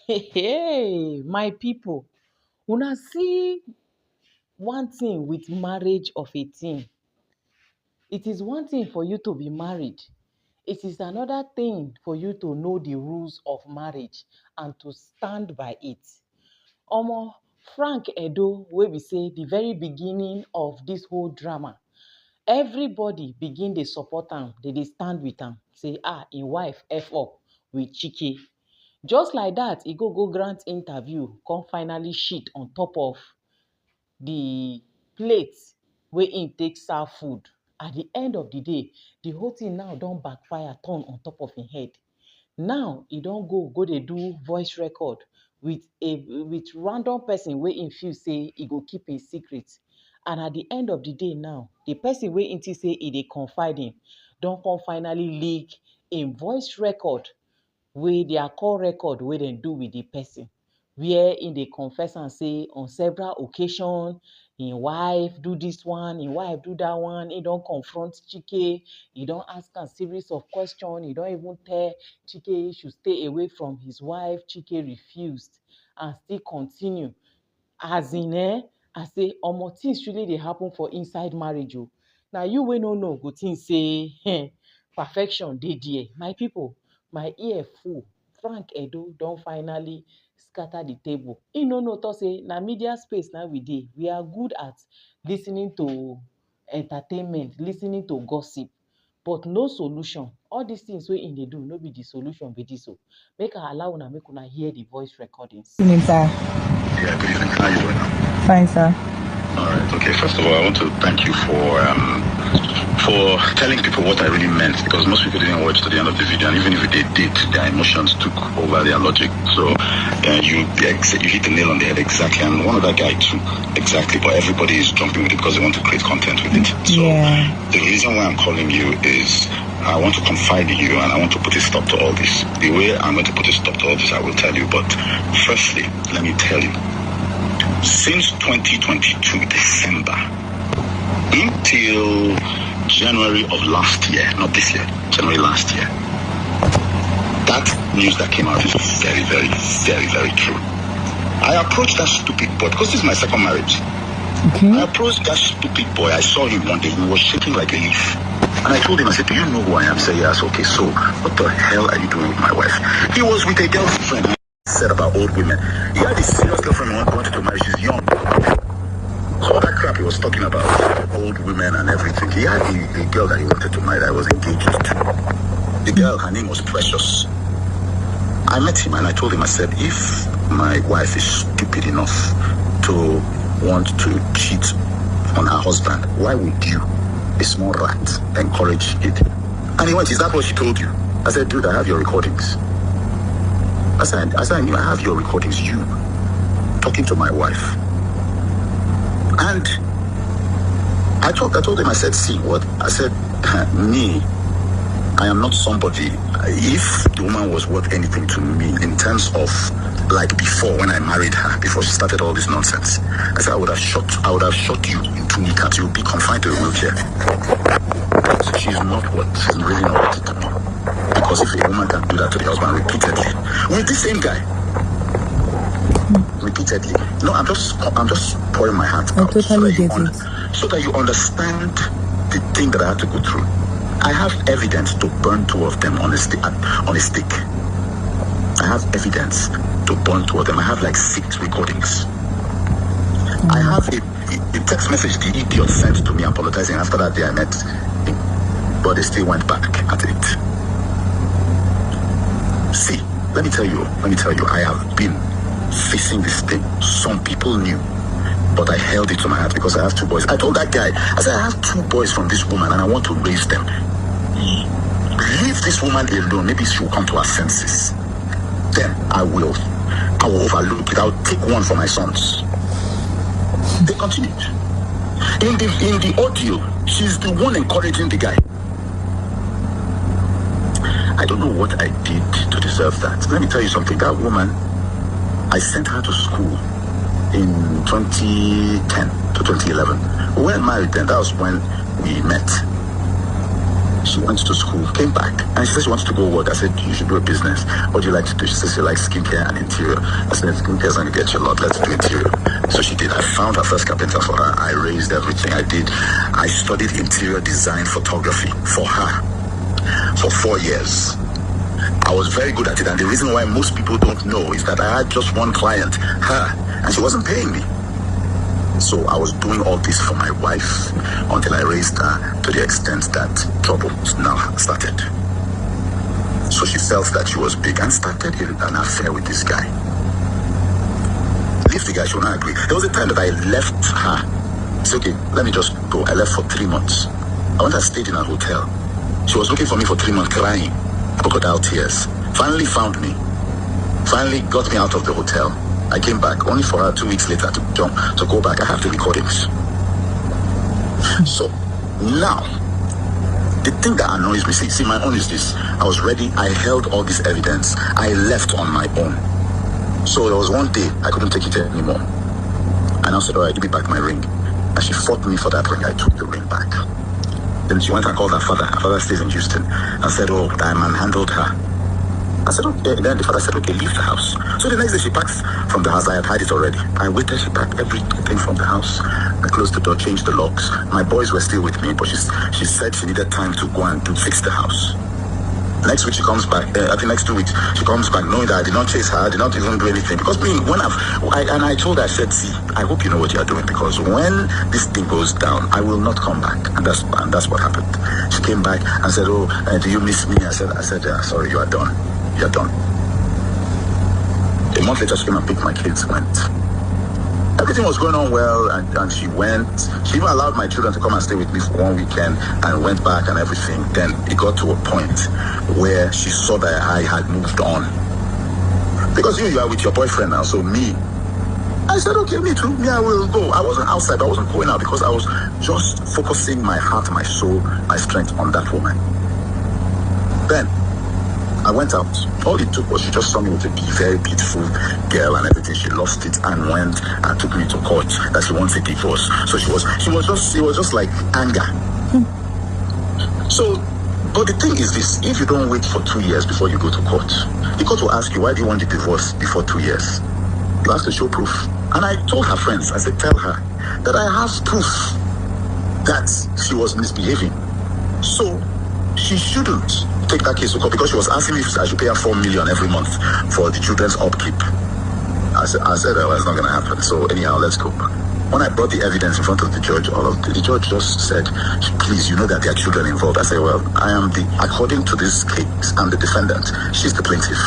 Hey, my people, una see one thing with marriage of a teen. It is one thing for you to be married. It is another thing for you to know the rules of marriage and to stand by it. Omo, Frank Edoho, wey be say the very beginning of this whole drama, everybody begin dey support am, dey stand with am, say im wife F up with Chike. Just like that, e go grant interview, come finally shit on top of the plate wey im take serve food. At the end of the day, the whole thing now don backfire, turn on top of im head. Now e don go dey do voice record with random person wey im feel say e go keep im secret. And at the end of the day now, the person wey im think say e dey confide in don come finally leak im voice record, wey their call record wey dem do with the person, where im dey confess am say on several occasions im wife do this one, im wife do that one. Im don confront Chike, e don ask am series of questions, e don even tell Chike he should stay away from his wife. Chike refused and still continue. As in I say omo, things really dey happen for inside marriage o. Na you wey no know go think say perfection dey there. My people, my ear full. Frank Edoho don finally scatter the table. He no know talk say na media space na we dey. We are good at listening to entertainment, listening to gossip, but no solution. All these things wey im dey do no be the solution be this o. Make I allow una make una hear the voice recordings. Good evening, sir. Yeah, good evening. How are you doing now? Fine, sir. All right. Okay. First of all, I want to thank you for telling people what I really meant, because most people didn't watch to the end of the video, and even if they did, their emotions took over their logic. So you hit the nail on the head exactly, and one other guy too, exactly. But everybody is jumping with it because they want to create content with it. So the reason why I'm calling you is I want to confide in you, and I want to put a stop to all this. The way I'm going to put a stop to all this, I will tell you. But firstly, let me tell you, since 2022 December until January of last year, not this year, January last year, that news that came out is very, very, very, very true. I approached that stupid boy, because this is my second marriage. Okay. I approached that stupid boy. I saw him one day. He was shaking like a leaf. And I told him, I said, do you know who I am? He said, yes. Okay, so what the hell are you doing with my wife? He was with a girlfriend. I said about old women. He had a serious girlfriend he wanted to marry. She's young. So all that crap he was talking about, old women and everything. He had a girl that he wanted to marry that I was engaged to. The girl, her name was Precious. I met him and I told him, I said, if my wife is stupid enough to want to cheat on her husband, why would you, a small rat, encourage it? And he went, is that what she told you? I said, dude, I have your recordings. I said, I have your recordings, you talking to my wife. And I told him, I said, see what? I said, me, I am not somebody. If the woman was worth anything to me in terms of like before, when I married her, before she started all this nonsense, I said I would have shot you in 2 kneecaps. You would be confined to a wheelchair. But she's really not worth it to me. Because if a woman can do that to the husband repeatedly, with the same guy, repeatedly. No, I'm just pouring my heart out so that you understand the thing that I had to go through. I have evidence to burn 2 of them on a stick. I have evidence to burn 2 of them. I have like 6 recordings. I have a text message the idiot sent to me apologizing after that day I met him, but they still went back at it. See, let me tell you, I have been facing this thing. Some people knew, but I held it to my heart because I have 2 boys. I told that guy, I said, I have 2 boys from this woman and I want to raise them. Leave this woman alone. Maybe she will come to her senses. Then I will overlook it. I'll take one for my sons. They continued. In the audio, she's the one encouraging the guy. I don't know what I did to deserve that. Let me tell you something. That woman, I sent her to school in 2010 to 2011. We weren't married then. That was when we met. She went to school, came back, and she said she wants to go work. I said, you should do a business. What do you like to do? She says she likes skincare and interior. I said, skincare is going to get you a lot. Let's do interior. So she did. I found her first carpenter for her. I raised everything. I studied interior design photography for her for 4 years. I was very good at it, and the reason why most people don't know is that I had just one client, her, and she wasn't paying me. So I was doing all this for my wife until I raised her to the extent that trouble now started. So she felt that she was big and started an affair with this guy. Leave the guy, she would not agree. There was a time that I left her. I said, okay, let me just go. I left for 3 months. I went and stayed in a hotel. She was looking for me for 3 months, crying, crocodile tears. Finally found me. Finally got me out of the hotel. I came back only for her 2 weeks later to go back. I have the recordings. So now, the thing that annoys me, see, my own is this. I was ready. I held all this evidence. I left on my own. So there was one day I couldn't take it anymore. And I said, all right, give me back my ring. And she fought me for that ring. I took the ring back. Then she went and called her father. Her father stays in Houston. And said, oh, that man handled her. I said, okay. And then the father said, okay, leave the house. So the next day she packed from the house. I had it already. I waited. She packed everything from the house. I closed the door, changed the locks. My boys were still with me, but she said she needed time to go and fix the house. Next week she comes back. I think next 2 weeks she comes back, knowing that I did not chase her. I did not even do anything. Because I told her, I said, see, I hope you know what you are doing, because when this thing goes down, I will not come back. And that's what happened. She came back and said, oh, do you miss me? I said, yeah, sorry, you are done. You're done. A month later, she came and picked my kids, went. Everything was going on well, and she went. She even allowed my children to come and stay with me for 1 weekend and went back and everything. Then it got to a point where she saw that I had moved on. Because you are with your boyfriend now, so me. I said, okay, me too. Me, I will go. I wasn't outside. I wasn't going out because I was just focusing my heart, my soul, my strength on that woman. Then I went out. All it took was she just saw me with a very beautiful girl and everything. She lost it and went and took me to court that she wants a divorce. So it was just like anger. So, but the thing is this: if you don't wait for 2 years before you go to court, the court will ask you, why do you want the divorce before 2 years? You have to show proof. And I told her friends, I said, tell her that I have proof that she was misbehaving. So she shouldn't take that case to court, because she was asking me if I should pay her 4 million every month for the children's upkeep. I said, oh, it's not going to happen. So anyhow, let's go. When I brought the evidence in front of the judge, the judge just said, please, you know that there are children involved. I said, well, according to this case, I'm the defendant. She's the plaintiff.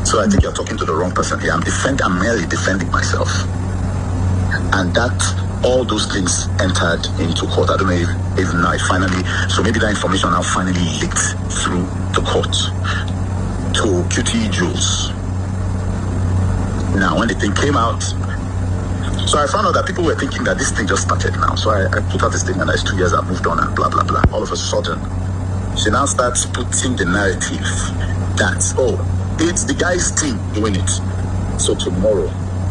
So I think you're talking to the wrong person here. I'm merely defending myself. And that all those things entered into court. I don't know if now finally, so maybe that information now finally leaked through the court to QT Jules. Now, when the thing came out, so I found out that people were thinking that this thing just started now. So I put out this thing, and it's 2 years I've moved on and blah, blah, blah. All of a sudden, she now starts putting the narrative that, oh, it's the guy's team doing it. So tomorrow,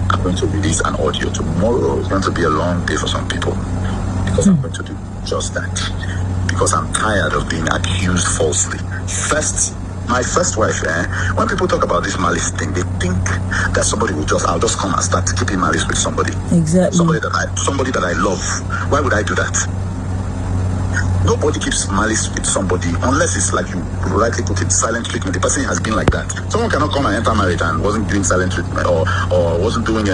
I'm going to release an audio. Tomorrow is going to be a long day for some people, because I'm going to do just that. Because I'm tired of being accused falsely. My first wife, when people talk about this malice thing, they think that I'll just come and start keeping malice with somebody. Exactly. Somebody that I love. Why would I do that? Nobody keeps malice with somebody unless it's like you rightly put it, silent treatment. The person has been like that. Someone cannot come and enter marriage and wasn't doing silent treatment or wasn't doing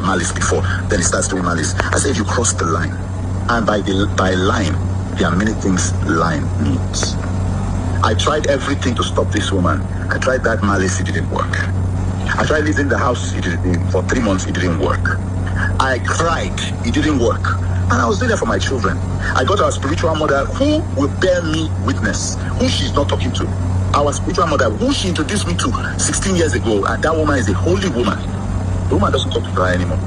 malice before. Then he starts doing malice. I say if you cross the line, and by line, there are many things line means. I tried everything to stop this woman. I tried that malice, it didn't work. I tried leaving the house, for 3 months, it didn't work. I cried, it didn't work. And I was doing that for my children. I got our spiritual mother who will bear me witness, who she's not talking to. Our spiritual mother, who she introduced me to 16 years ago, and that woman is a holy woman. The woman doesn't talk to her anymore.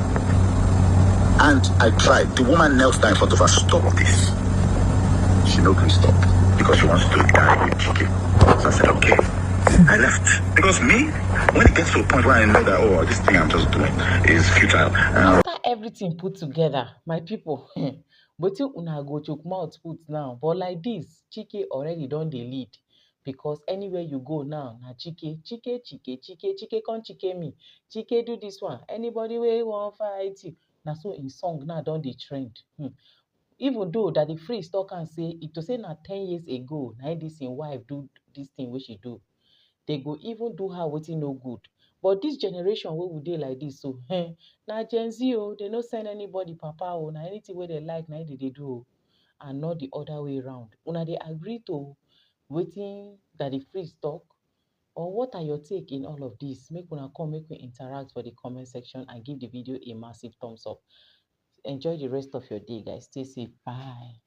And I tried. The woman knelt down in front of her, stop this. She no can stop, because she wants to die with Chike. So I said, okay. I left. Because me, when it gets to a point where I know that, oh, this thing I'm just doing is futile. After everything put together, my people, wetin una go chook mouth put now? But like dis, Chike already don dey lead, because anywhere you go now na Chike, Chike, Chike, Chike, Chike come Chike me, Chike do dis one, anybody wey wan fight you. Na so im song now don dey trend. Even though Daddy Freeze talk am say to say na 10 years ago na dis im wife do dis thing wey she do, dey go even do her wetin no good. But dis generation wey we dey like dis so, na Gen Z o, dey no send anybody papa o, na anything wey dey like na im dey do o, and not the other way round. Una dey agree to wetin Daddy Freeze talk, or what are your take in all of dis? Make una come, make we interact for the comment section and give the video a massive thumbs up. Enjoy the rest of your day, guys. Stay safe. Bye.